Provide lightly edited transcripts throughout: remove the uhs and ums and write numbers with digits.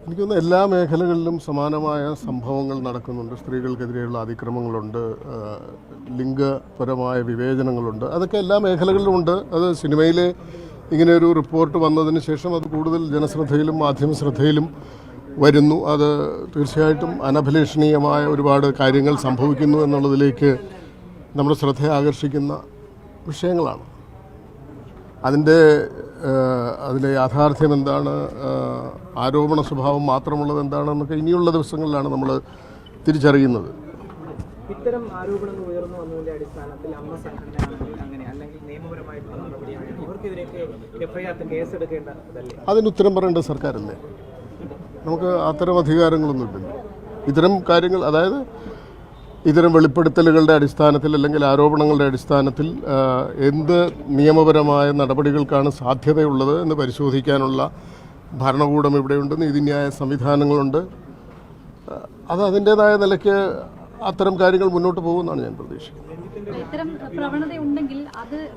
എനിക്കൊന്ന് എല്ലാ മേഖലകളിലും സമാനമായ സംഭവങ്ങൾ നടക്കുന്നുണ്ട്. സ്ത്രീകൾക്കെതിരെയുള്ള അതിക്രമങ്ങളുണ്ട്, ലിംഗപരമായ വിവേചനങ്ങളുണ്ട്. അതൊക്കെ എല്ലാ മേഖലകളിലും ഉണ്ട്. അത് സിനിമയിലെ ഇങ്ങനെയൊരു റിപ്പോർട്ട് വന്നതിന് ശേഷം അത് കൂടുതൽ ജനശ്രദ്ധയിലും മാധ്യമ ശ്രദ്ധയിലും വരുന്നു. അത് തീർച്ചയായിട്ടും അനഭിലഷണീയമായ ഒരുപാട് കാര്യങ്ങൾ സംഭവിക്കുന്നു എന്നുള്ളതിലേക്ക് നമ്മുടെ ശ്രദ്ധ ആകർഷിക്കുന്ന വിഷയങ്ങളാണ്. അതിൻ്റെ യാഥാർത്ഥ്യം എന്താണ്, ആരോപണ സ്വഭാവം മാത്രമുള്ളത് എന്താണെന്നൊക്കെ ഇനിയുള്ള ദിവസങ്ങളിലാണ് നമ്മൾ തിരിച്ചറിയുന്നത്. ഇത്തരം ആരോപണങ്ങൾ ഉയർന്നു വന്നതിന്റെ അടിസ്ഥാനത്തിൽ അമ്മ സംഘടനയാണെങ്കിൽ അങ്ങനെ അല്ലെങ്കിൽ നിയമപരമായിട്ടുള്ള നടപടിയാണ് ഇവർക്കെതിരെയൊക്കെ എഫ്ഐആർ കേസെടുക്കേണ്ടതല്ലേ? അതിന് ഉത്തരം പറയേണ്ടത് സർക്കാരല്ലേ? നമുക്ക് അത്തരം അധികാരങ്ങളൊന്നുമില്ലല്ലോ. ഇത്തരം കാര്യങ്ങൾ, അതായത് ഇത്തരം വെളിപ്പെടുത്തലുകളുടെ അടിസ്ഥാനത്തിൽ അല്ലെങ്കിൽ ആരോപണങ്ങളുടെ അടിസ്ഥാനത്തിൽ എന്ത് നിയമപരമായ നടപടികൾക്കാണ് സാധ്യതയുള്ളത് എന്ന് പരിശോധിക്കാനുള്ള ഭരണകൂടം ഇവിടെയുണ്ട്, നീതിന്യായ സംവിധാനങ്ങളുണ്ട്. അത് അതിൻ്റേതായ നിലയ്ക്ക് അത്തരം കാര്യങ്ങൾ മുന്നോട്ട് പോകുമെന്നാണ് ഞാൻ പ്രതീക്ഷിക്കുന്നത്.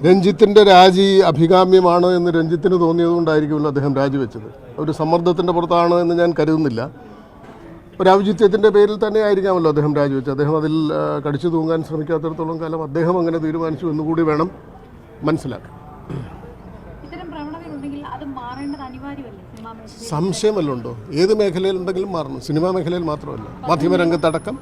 രഞ്ജിത്തിൻ്റെ രാജി അഭികാമ്യമാണ് എന്ന് രഞ്ജിത്തിന് തോന്നിയതുകൊണ്ടായിരിക്കുമല്ലോ അദ്ദേഹം രാജിവെച്ചത്. ഒരു സമ്മർദ്ദത്തിൻ്റെ പുറത്താണ് എന്ന് ഞാൻ കരുതുന്നില്ല. ഒരു ഔചിത്യത്തിൻ്റെ പേരിൽ തന്നെ ആയിരിക്കാമല്ലോ അദ്ദേഹം രാജിവെച്ചത്. അദ്ദേഹം അതിൽ കടിച്ചു തൂങ്ങാൻ ശ്രമിക്കാത്തിടത്തോളം കാലം അദ്ദേഹം അങ്ങനെ തീരുമാനിച്ചു എന്നുകൂടി വേണം മനസ്സിലാക്കാൻ. സംശയമല്ലുണ്ടോ? ഏത് മേഖലയിലുണ്ടെങ്കിലും മാറണം. സിനിമാ മേഖലയിൽ മാത്രമല്ല, മാധ്യമരംഗത്തടക്കം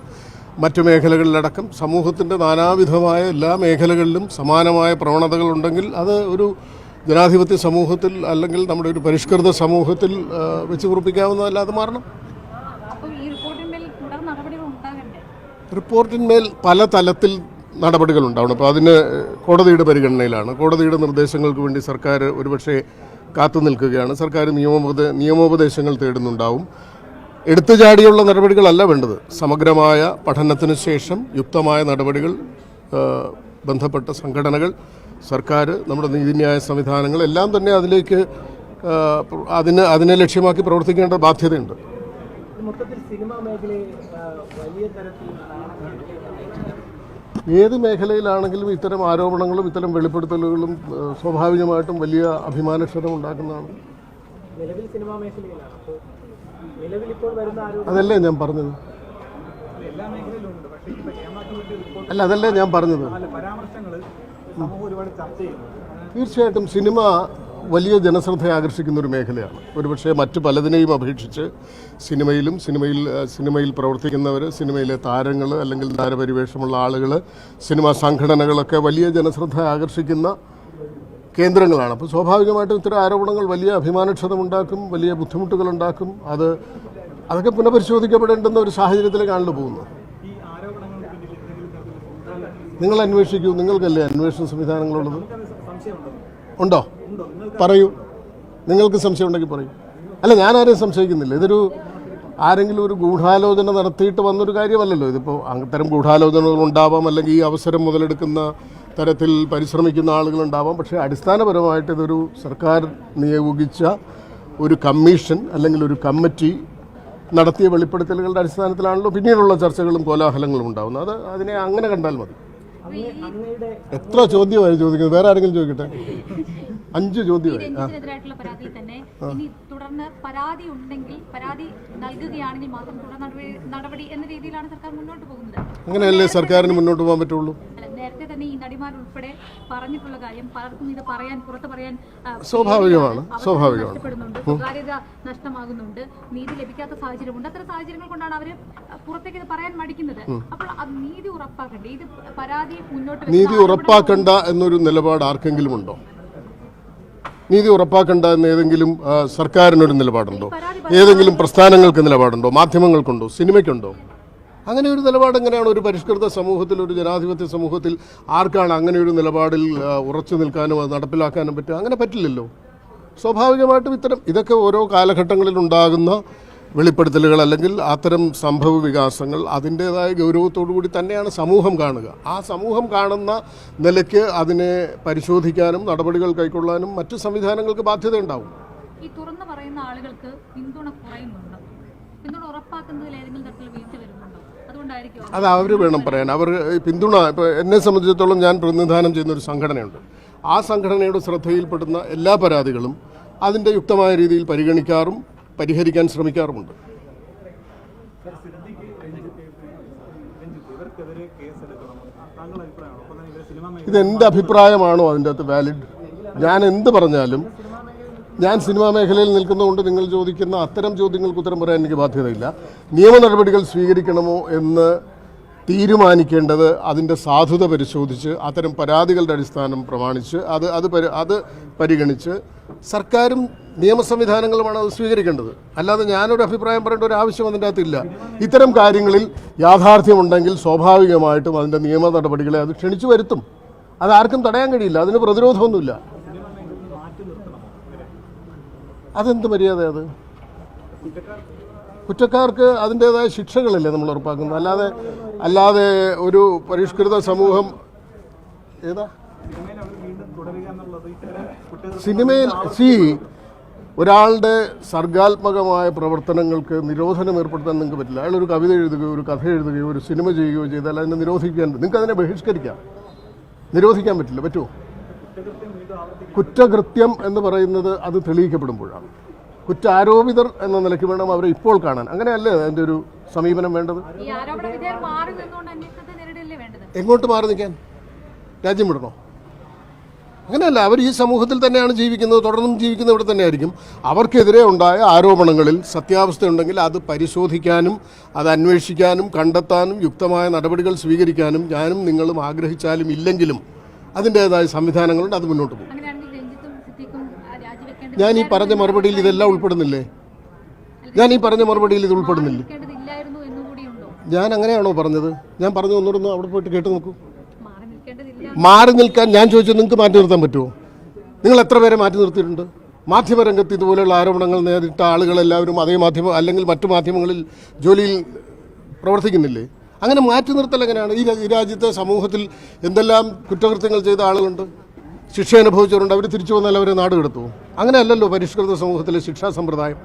മറ്റു മേഖലകളിലടക്കം സമൂഹത്തിൻ്റെ നാനാവിധമായ എല്ലാ മേഖലകളിലും സമാനമായ പ്രവണതകളുണ്ടെങ്കിൽ അത് ഒരു ജനാധിപത്യ സമൂഹത്തിൽ അല്ലെങ്കിൽ നമ്മുടെ ഒരു പരിഷ്കൃത സമൂഹത്തിൽ വെച്ച് കുറിപ്പിക്കാവുന്നതല്ല, അത് മാറണം. റിപ്പോർട്ടിന്മേൽ പല തലത്തിൽ നടപടികളുണ്ടാവണം. അപ്പോൾ അതിന് കോടതിയുടെ പരിഗണനയിലാണ്. കോടതിയുടെ നിർദ്ദേശങ്ങൾക്ക് വേണ്ടി സർക്കാർ ഒരുപക്ഷെ കാത്തു നിൽക്കുകയാണ്. സർക്കാർ നിയമോപദേശങ്ങൾ തേടുന്നുണ്ടാവും. എടുത്തുചാടിയുള്ള നടപടികളല്ല വേണ്ടത്. സമഗ്രമായ പഠനത്തിന് ശേഷം യുക്തമായ നടപടികൾ ബന്ധപ്പെട്ട സംഘടനകൾ, സർക്കാർ, നമ്മുടെ നീതിന്യായ സംവിധാനങ്ങൾ എല്ലാം തന്നെ അതിലേക്ക് അതിനെ ലക്ഷ്യമാക്കി പ്രവർത്തിക്കേണ്ട ബാധ്യതയുണ്ട്. ഏത് മേഖലയിലാണെങ്കിലും ഇത്തരം ആരോപണങ്ങളും ഇത്തരം വെളിപ്പെടുത്തലുകളും സ്വാഭാവികമായിട്ടും വലിയ അഭിമാനക്ഷതം ഉണ്ടാക്കുന്നതാണ്. അതല്ലേ ഞാൻ പറഞ്ഞത്? അല്ല, അതല്ലേ ഞാൻ പറഞ്ഞത്? തീർച്ചയായിട്ടും സിനിമ വലിയ ജനശ്രദ്ധ ആകർഷിക്കുന്ന ഒരു മേഖലയാണ്. ഒരുപക്ഷെ മറ്റു പലതിനെയും അപേക്ഷിച്ച് സിനിമയിൽ പ്രവർത്തിക്കുന്നവർ, സിനിമയിലെ താരങ്ങൾ അല്ലെങ്കിൽ താരപരിവേഷമുള്ള ആളുകൾ, സിനിമാ സംഘടനകളൊക്കെ വലിയ ജനശ്രദ്ധ ആകർഷിക്കുന്ന കേന്ദ്രങ്ങളാണ്. അപ്പോൾ സ്വാഭാവികമായിട്ടും ഇത്തരം ആരോപണങ്ങൾ വലിയ അഭിമാനക്ഷതമുണ്ടാക്കും, വലിയ ബുദ്ധിമുട്ടുകളുണ്ടാക്കും. അതൊക്കെ പുനഃപരിശോധിക്കപ്പെടേണ്ടുന്ന ഒരു സാഹചര്യത്തിലേക്കാണല്ലോ പോകുന്നത്. നിങ്ങൾ അന്വേഷിക്കൂ, നിങ്ങൾക്കല്ലേ അന്വേഷണ സംവിധാനങ്ങളുള്ളത്? ഉണ്ടോ? പറയൂ. നിങ്ങൾക്ക് സംശയം ഉണ്ടെങ്കിൽ പറയൂ. അല്ല, ഞാൻ ആരെയും സംശയിക്കുന്നില്ല. ഇതൊരു ആരെങ്കിലും ഒരു ഗൂഢാലോചന നടത്തിയിട്ട് വന്നൊരു കാര്യമല്ലല്ലോ. ഇതിപ്പോൾ അത്തരം ഗൂഢാലോചനകൾ ഉണ്ടാവാം, അല്ലെങ്കിൽ ഈ അവസരം മുതലെടുക്കുന്ന തരത്തിൽ പരിശ്രമിക്കുന്ന ആളുകളുണ്ടാവാം. പക്ഷേ അടിസ്ഥാനപരമായിട്ട് ഇതൊരു സർക്കാർ നിയോഗിച്ച ഒരു കമ്മീഷൻ അല്ലെങ്കിൽ ഒരു കമ്മിറ്റി നടത്തിയ വെളിപ്പെടുത്തലുകളുടെ അടിസ്ഥാനത്തിലാണല്ലോ പിന്നീടുള്ള ചർച്ചകളും കോലാഹലങ്ങളും ഉണ്ടാകുന്നത്. അതിനെ അങ്ങനെ കണ്ടാൽ മതി. എത്ര ചോദ്യമായി ചോദിക്കുന്നത്? വേറെ ആരെങ്കിലും ചോദിക്കട്ടെ? 5 ചോദ്യമായി. പരാതിയിൽ തന്നെ ഇനി തുടർന്ന് പരാതി ഉണ്ടെങ്കിൽ പരാതി നൽകുകയാണെങ്കിൽ മാത്രം തുടർ നടപടി എന്ന രീതിയിലാണ് സർക്കാർ മുന്നോട്ട് പോകുന്നത്. അങ്ങനെയല്ലേ സർക്കാരിന് മുന്നോട്ട് പോകാൻ പറ്റുള്ളൂ. നേരത്തെ തന്നെ ഈ നടിമാർ ഉൾപ്പെടെ പറഞ്ഞിട്ടുള്ള കാര്യം പലർക്കും ഇത് പുറത്ത് പറയാൻ സ്വാഭാവികമാണ്. സ്വകാര്യത നഷ്ടമാകുന്നുണ്ട്, നീതി ലഭിക്കാത്ത സാഹചര്യമുണ്ട്. അത്തരം സാഹചര്യങ്ങൾ കൊണ്ടാണ് അവർ പുറത്തേക്ക് ഇത് പറയാൻ മടിക്കുന്നത്. അപ്പോൾ നീതി ഉറപ്പാക്കണ്ടേ? ഇത് പരാതി മുന്നോട്ട് നീതി ഉറപ്പാക്കണ്ട എന്നൊരു നിലപാട് ആർക്കെങ്കിലും ഉണ്ടോ? നീതി ഉറപ്പാക്കണ്ട എന്ന് ഏതെങ്കിലും സർക്കാരിനൊരു നിലപാടുണ്ടോ? ഏതെങ്കിലും പ്രസ്ഥാനങ്ങൾക്ക് നിലപാടുണ്ടോ? മാധ്യമങ്ങൾക്കുണ്ടോ? സിനിമയ്ക്കുണ്ടോ? അങ്ങനെ ഒരു നിലപാട് എങ്ങനെയാണ് ഒരു പരിഷ്കൃത സമൂഹത്തിൽ, ഒരു ജനാധിപത്യ സമൂഹത്തിൽ ആർക്കാണ് അങ്ങനെ ഒരു നിലപാടിൽ ഉറച്ചു നിൽക്കാനും അത് നടപ്പിലാക്കാനും പറ്റുക? അങ്ങനെ പറ്റില്ലല്ലോ. സ്വാഭാവികമായിട്ടും ഇതൊക്കെ ഓരോ കാലഘട്ടങ്ങളിൽ ഉണ്ടാകുന്ന വെളിപ്പെടുത്തലുകൾ അല്ലെങ്കിൽ അത്തരം സംഭവ വികാസങ്ങൾ അതിൻ്റേതായ ഗൗരവത്തോടു കൂടി തന്നെയാണ് സമൂഹം കാണുക. ആ സമൂഹം കാണുന്ന നിലയ്ക്ക് അതിനെ പരിശോധിക്കാനും നടപടികൾ കൈക്കൊള്ളാനും മറ്റു സംവിധാനങ്ങൾക്ക് ബാധ്യതയുണ്ടാവും. ഈ തുറന്നു പറയുന്ന ആളുകൾക്ക് പിന്തുണ കുറയുന്നുണ്ട്. പിന്തുണ ഉറപ്പാക്കുന്നതിൽ ഏതെങ്കിലും തരത്തിൽ വീഴ്ച വരുന്നുണ്ടോ? അതുകൊണ്ടായിരിക്കും അത് അവർ വേണം പറയാൻ. അവർ പിന്തുണ, ഇപ്പോൾ എന്നെ സംബന്ധിച്ചിടത്തോളം ഞാൻ പ്രതിനിധാനം ചെയ്യുന്ന ഒരു സംഘടനയുണ്ട്. ആ സംഘടനയുടെ ശ്രദ്ധയിൽപ്പെടുന്ന എല്ലാ പരാതികളും അതിൻ്റെ യുക്തമായ രീതിയിൽ പരിഗണിക്കാറും പരിഹരിക്കാൻ ശ്രമിക്കാറുമുണ്ട്. ഇതെൻ്റെ അഭിപ്രായമാണോ അതിൻ്റെ അകത്ത് വാലിഡ്? ഞാൻ എന്ത് പറഞ്ഞാലും, ഞാൻ സിനിമാ മേഖലയിൽ നിൽക്കുന്നതുകൊണ്ട് നിങ്ങൾ ചോദിക്കുന്ന അത്തരം ചോദ്യങ്ങൾക്ക് ഉത്തരം പറയാൻ എനിക്ക് ബാധ്യതയില്ല. നിയമ നടപടികൾ സ്വീകരിക്കണമോ എന്ന് തീരുമാനിക്കേണ്ടത് അതിൻ്റെ സാധുത പരിശോധിച്ച് അത്തരം പരാതികളുടെ അടിസ്ഥാനം പ്രമാണിച്ച് അത് പരിഗണിച്ച് സർക്കാരും നിയമ സംവിധാനങ്ങളുമാണ് അത് സ്വീകരിക്കേണ്ടത്. അല്ലാതെ ഞാനൊരു അഭിപ്രായം പറയേണ്ട ഒരു ആവശ്യം അതിൻ്റെ അകത്തില്ല. ഇത്തരം കാര്യങ്ങളിൽ യാഥാർത്ഥ്യമുണ്ടെങ്കിൽ സ്വാഭാവികമായിട്ടും അതിൻ്റെ നിയമ നടപടികളെ അത് ക്ഷണിച്ചു വരുത്തും. അതാർക്കും തടയാൻ കഴിയില്ല, അതിന് പ്രതിരോധമൊന്നുമില്ല. അതെന്ത് മര്യാദ? അത് കുറ്റക്കാർക്ക് അതിൻ്റേതായ ശിക്ഷകളല്ലേ നമ്മൾ ഉറപ്പാക്കുന്നത്. അല്ലാതെ ഒരു പരിഷ്കൃത സമൂഹം സിനിമയിൽ ഒരാളുടെ സർഗാത്മകമായ പ്രവർത്തനങ്ങൾക്ക് നിരോധനം ഏർപ്പെടുത്താൻ നിങ്ങൾക്ക് പറ്റില്ല. അയാളൊരു കവിത എഴുതുകയോ ഒരു കഥ എഴുതുകയോ ഒരു സിനിമ ചെയ്യുകയോ ചെയ്താൽ അതിനെ നിരോധിക്കാൻ, നിങ്ങൾക്ക് അതിനെ ബഹിഷ്കരിക്കാം, നിരോധിക്കാൻ പറ്റില്ല. പറ്റുമോ? കുറ്റകൃത്യം എന്ന് പറയുന്നത് അത് തെളിയിക്കപ്പെടുമ്പോഴാണ്. കുറ്റാരോപിതർ എന്ന നിലയ്ക്ക് വേണം അവരെ ഇപ്പോൾ കാണാൻ. അങ്ങനെയല്ലേ അതിൻ്റെ ഒരു സമീപനം വേണ്ടത്? എങ്ങോട്ട് മാറി നിൽക്കാൻ? രാജ്യം വിടണോ? അങ്ങനെയല്ല. അവർ ഈ സമൂഹത്തിൽ തന്നെയാണ് ജീവിക്കുന്നത്, തുടർന്നും ജീവിക്കുന്നത് ഇവിടെ തന്നെയായിരിക്കും. അവർക്കെതിരെ ഉണ്ടായ ആരോപണങ്ങളിൽ സത്യാവസ്ഥയുണ്ടെങ്കിൽ അത് പരിശോധിക്കാനും അത് അന്വേഷിക്കാനും കണ്ടെത്താനും യുക്തമായ നടപടികൾ സ്വീകരിക്കാനും ഞാനും നിങ്ങളും ആഗ്രഹിച്ചാലും ഇല്ലെങ്കിലും അതിൻ്റേതായ സംവിധാനങ്ങളുണ്ട്. അത് മുന്നോട്ട് പോകും. ഞാൻ ഈ പറഞ്ഞ മറുപടിയിൽ ഇതെല്ലാം ഉൾപ്പെടുന്നില്ലേ? ഇത് ഉൾപ്പെടുന്നില്ലേ? ഞാൻ അങ്ങനെയാണോ പറഞ്ഞത്? ഞാൻ പറഞ്ഞു ഒന്നുകൂടെ അവിടെ പോയിട്ട് കേട്ട് നോക്കൂ. മാറി നിൽക്കാൻ ഞാൻ ചോദിച്ചത് നിങ്ങൾക്ക് മാറ്റി നിർത്താൻ പറ്റുമോ? നിങ്ങൾ എത്ര പേരെ മാറ്റി നിർത്തിയിട്ടുണ്ട്? മാധ്യമരംഗത്ത് ഇതുപോലെയുള്ള ആരോപണങ്ങൾ നേരിട്ട ആളുകളെല്ലാവരും അതേ മാധ്യമം അല്ലെങ്കിൽ മറ്റു മാധ്യമങ്ങളിൽ ജോലിയിൽ പ്രവർത്തിക്കുന്നില്ലേ? അങ്ങനെ മാറ്റി നിർത്തൽ എങ്ങനെയാണ്? ഈ രാജ്യത്തെ സമൂഹത്തിൽ എന്തെല്ലാം കുറ്റകൃത്യങ്ങൾ ചെയ്ത ആളുകളുണ്ട്, ശിക്ഷ അനുഭവിച്ചവരുണ്ട്. അവർ തിരിച്ചു വന്നാൽ അവരെ നാട് കടത്തുമോ? അങ്ങനെയല്ലല്ലോ പരിഷ്കൃത സമൂഹത്തിലെ ശിക്ഷാ സമ്പ്രദായം.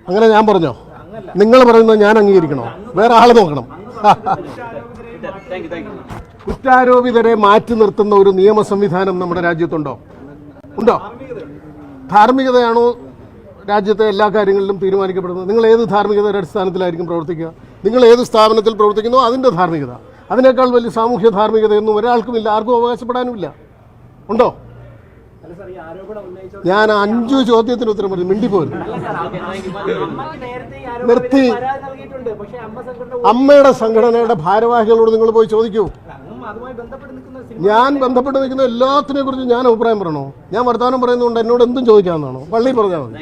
അങ്ങനെ ഞാൻ പറഞ്ഞോ? നിങ്ങൾ പറയുന്നത് ഞാൻ അംഗീകരിക്കണോ? വേറെ ആളെ നോക്കണം. കുറ്റാരോപിതരെ മാറ്റി നിർത്തുന്ന ഒരു നിയമ സംവിധാനം നമ്മുടെ രാജ്യത്തുണ്ടോ? ഉണ്ടോ? ധാർമ്മികതയാണോ രാജ്യത്തെ എല്ലാ കാര്യങ്ങളിലും തീരുമാനിക്കപ്പെടുന്നത്? നിങ്ങൾ ഏത് ധാർമ്മികതയുടെ അടിസ്ഥാനത്തിലായിരിക്കും പ്രവർത്തിക്കുക? നിങ്ങൾ ഏത് സ്ഥാപനത്തിൽ പ്രവർത്തിക്കുന്നോ അതിൻ്റെ ധാർമ്മികത. അതിനേക്കാൾ വലിയ സാമൂഹ്യ ധാർമ്മികതയൊന്നും ഒരാൾക്കുമില്ല, ആർക്കും അവകാശപ്പെടാനുമില്ല. ഉണ്ടോ? ഞാൻ 5 ചോദ്യത്തിന് ഉത്തരം പറഞ്ഞു. മിണ്ടിപ്പോലും നിർത്തി. അമ്മയുടെ സംഘടനയുടെ ഭാരവാഹികളോട് നിങ്ങൾ പോയി ചോദിക്കൂ. ഞാൻ ബന്ധപ്പെട്ട് നിൽക്കുന്ന എല്ലാത്തിനെ കുറിച്ചും ഞാൻ അഭിപ്രായം പറയണോ? ഞാൻ വർത്തമാനം പറയുന്നതുകൊണ്ട് എന്നോട് എന്തും ചോദിക്കാവുന്നതാണോ? പള്ളിയിൽ പറഞ്ഞാൽ മതി.